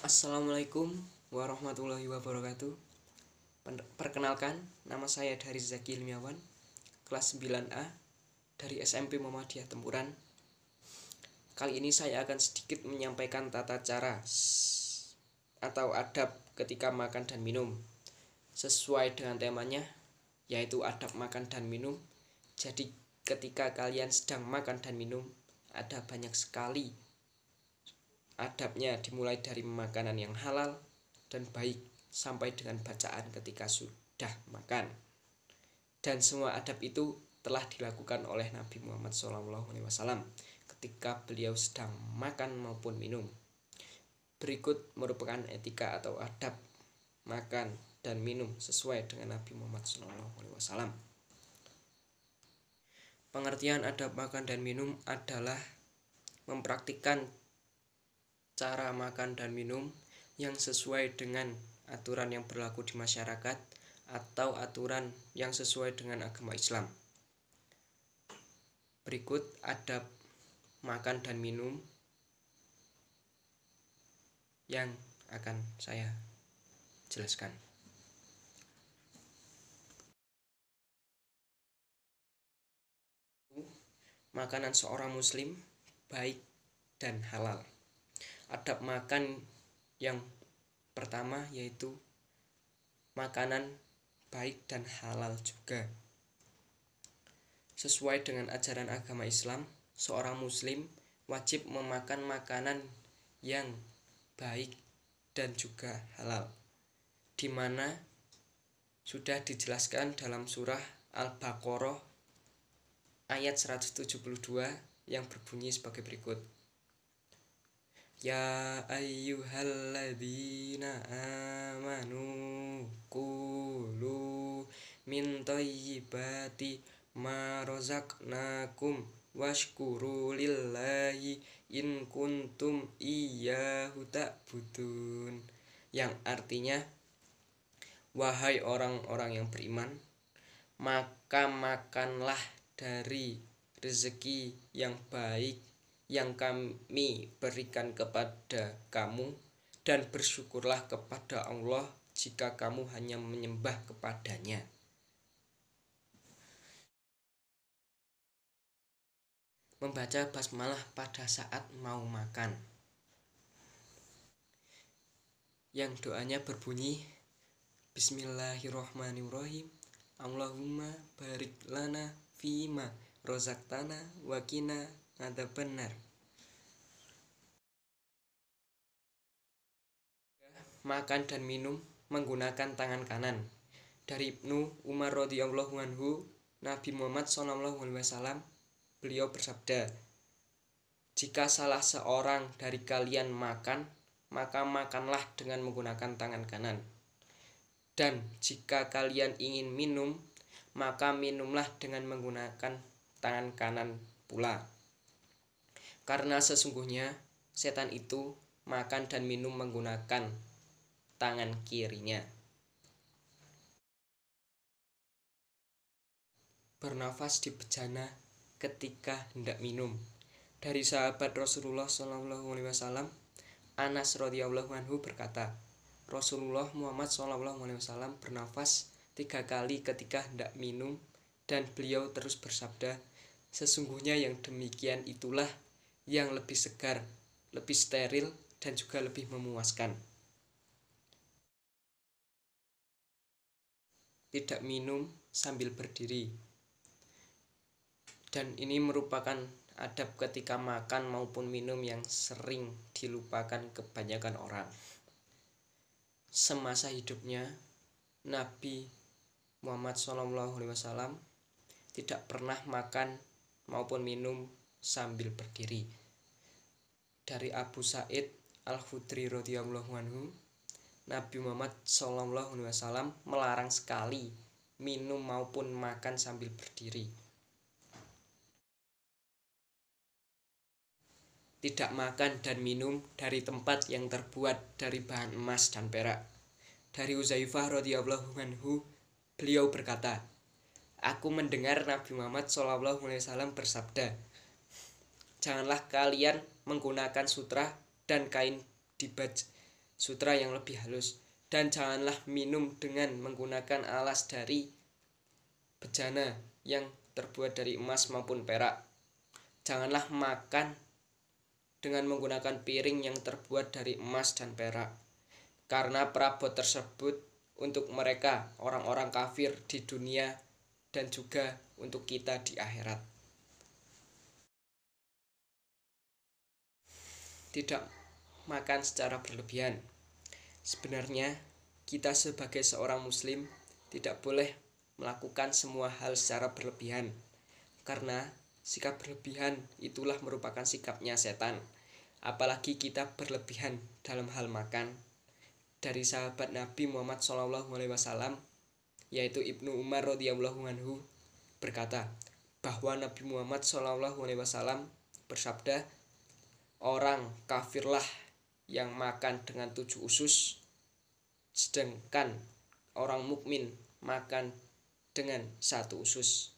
Assalamualaikum warahmatullahi wabarakatuh. Perkenalkan, nama saya dari Zaki Ilmiawan, kelas 9A dari SMP Muhammadiyah Tempuran. Kali ini saya akan sedikit menyampaikan tata cara atau adab ketika makan dan minum sesuai dengan temanya, yaitu adab makan dan minum. Jadi ketika kalian sedang makan dan minum, ada banyak sekali adabnya, dimulai dari makanan yang halal dan baik sampai dengan bacaan ketika sudah makan. Dan semua adab itu telah dilakukan oleh Nabi Muhammad SAW ketika beliau sedang makan maupun minum. Berikut merupakan etika atau adab makan dan minum sesuai dengan Nabi Muhammad SAW. Pengertian adab makan dan minum adalah mempraktikkan cara makan dan minum yang sesuai dengan aturan yang berlaku di masyarakat atau aturan yang sesuai dengan agama Islam. Berikut adab makan dan minum yang akan saya jelaskan. Makanan seorang muslim baik dan halal. Adab makan yang pertama yaitu makanan baik dan halal juga. Sesuai dengan ajaran agama Islam, seorang muslim wajib memakan makanan yang baik dan juga halal, di mana sudah dijelaskan dalam surah Al-Baqarah ayat 172 yang berbunyi sebagai berikut. Ya ayyuhalladzina amanu kulu min thayyibati ma razaqnakum washkuru lillahi in kuntum iyyahu ta'budun, yang artinya, wahai orang-orang yang beriman, maka makanlah dari rezeki yang baik yang kami berikan kepada kamu, dan bersyukurlah kepada Allah jika kamu hanya menyembah kepadanya. Membaca basmalah pada saat mau makan, yang doanya berbunyi Bismillahirrohmanirrohim, Allahumma barik lana fima rozaqtana wa qina adzabannar. Makan dan minum menggunakan tangan kanan. Dari Ibnu Umar radhiyallahu anhu, Nabi Muhammad SAW, beliau bersabda, jika salah seorang dari kalian makan, maka makanlah dengan menggunakan tangan kanan. Dan jika kalian ingin minum, maka minumlah dengan menggunakan tangan kanan pula. Karena sesungguhnya setan itu makan dan minum menggunakan tangan kirinya. Bernafas di bejana ketika hendak minum. Dari sahabat Rasulullah SAW, Anas radhiyallahu anhu berkata, Rasulullah Muhammad SAW bernafas 3 kali ketika hendak minum, dan beliau terus bersabda, sesungguhnya yang demikian itulah yang lebih segar, lebih steril, dan juga lebih memuaskan. Tidak minum sambil berdiri. Dan ini merupakan adab ketika makan maupun minum yang sering dilupakan kebanyakan orang. Semasa hidupnya, Nabi Muhammad SAW tidak pernah makan maupun minum sambil berdiri. Dari Abu Sa'id Al-Khudri radhiyallahu anhu, Nabi Muhammad SAW melarang sekali minum maupun makan sambil berdiri. Tidak makan dan minum dari tempat yang terbuat dari bahan emas dan perak. Dari Uzaifah radhiyallahu anhu, beliau berkata, aku mendengar Nabi Muhammad SAW bersabda, janganlah kalian menggunakan sutra dan kain dibaj sutra yang lebih halus. Dan janganlah minum dengan menggunakan alas dari bejana yang terbuat dari emas maupun perak. Janganlah makan dengan menggunakan piring yang terbuat dari emas dan perak, karena perabot tersebut untuk mereka orang-orang kafir di dunia dan juga untuk kita di akhirat. Tidak makan secara berlebihan. Sebenarnya kita sebagai seorang muslim tidak boleh melakukan semua hal secara berlebihan, karena sikap berlebihan itulah merupakan sikapnya setan. Apalagi kita berlebihan dalam hal makan. Dari sahabat Nabi Muhammad SAW, yaitu Ibnu Umar radhiyallahu anhu, berkata bahwa Nabi Muhammad SAW bersabda, orang kafirlah yang makan dengan 7 usus, sedangkan orang mukmin makan dengan 1 usus.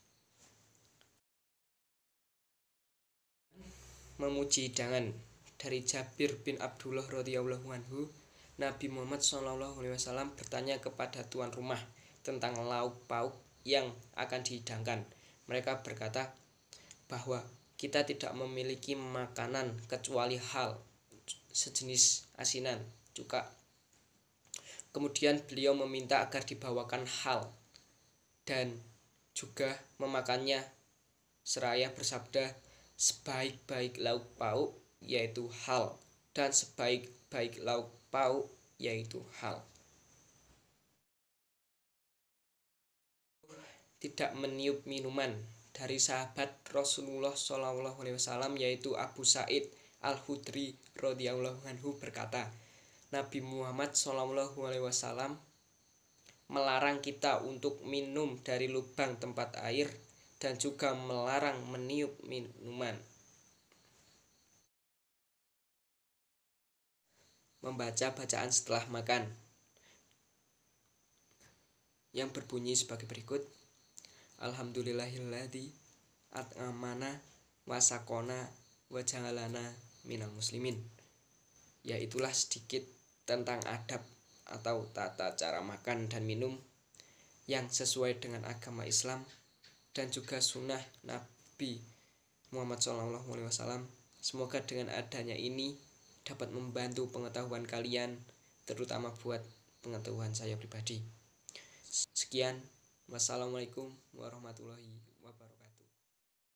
Memuji hidangan. Dari Jabir bin Abdullah radhiyallahu anhu, Nabi Muhammad SAW bertanya kepada tuan rumah tentang lauk pauk yang akan dihidangkan. Mereka berkata bahwa kita tidak memiliki makanan kecuali hal sejenis asinan, cuka. Kemudian beliau meminta agar dibawakan hal dan juga memakannya, seraya bersabda, sebaik-baik lauk pauk yaitu hal, dan sebaik-baik lauk pauk yaitu hal. Tidak meniup minuman. Dari sahabat Rasulullah SAW, yaitu Abu Sa'id Al-Khudri radhiyallahu anhu, berkata, Nabi Muhammad SAW melarang kita untuk minum dari lubang tempat air dan juga melarang meniup minuman. Membaca bacaan setelah makan yang berbunyi sebagai berikut: Alhamdulillahilladzi at'amana wa sakona wa ja'alana minal muslimin. Yaitulah sedikit tentang adab atau tata cara makan dan minum yang sesuai dengan agama Islam dan juga sunnah Nabi Muhammad SAW. Semoga dengan adanya ini dapat membantu pengetahuan kalian, terutama buat pengetahuan saya pribadi. Sekian, wassalamualaikum warahmatullahi wabarakatuh.